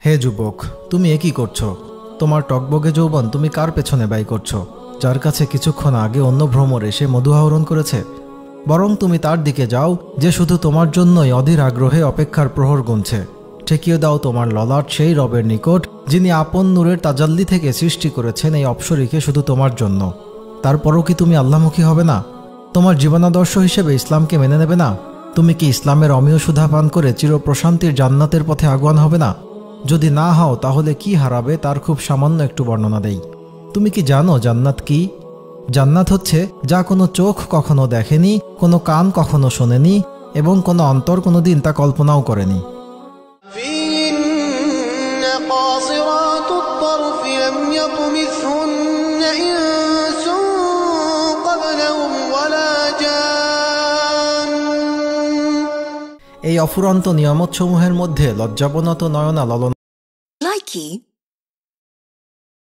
হে যুবক, তুমি একই করছো? তোমার টকবগে যৌবন তুমি কার পেছনে ব্যয় করছো? যার কাছে কিছুক্ষণ আগে অন্য ভ্রমর এসে মধু আহরণ করেছে? বরং তুমি তার দিকে যাও যে শুধু তোমার জন্যই অধীর আগ্রহে অপেক্ষার প্রহর গুনছে। ঠেকিয়ে দাও তোমার ললাট সেই রবের নিকট, যিনি আপন নূরের তাজাল্লি থেকে সৃষ্টি করেছেন এই অপসরীকে শুধু তোমার জন্য। তারপরও কি তুমি আল্লাহমুখী হবে না? তোমার জীবনাদর্শ হিসেবে ইসলামকে মেনে নেবে না? তুমি কি ইসলামের অমীয় সুধা পান করে চিরপ্রশান্তির জান্নাতের পথে আগুয়ান হবে না? যদি না হও তাহলে কি হারাবে তার খুব সামান্য একটু বর্ণনা দেই। তুমি কি জানো জান্নাত কি? জান্নাত হচ্ছে যা কোনো চোখ কখনো দেখেনি, কোনো কান কখনো শোনেনি এবং কোনো অন্তর কোনোদিন তা কল্পনাও করেনি। এই অফুরন্ত নিয়ামতসমূহের মধ্যে লজ্জাবনত নয়না ললন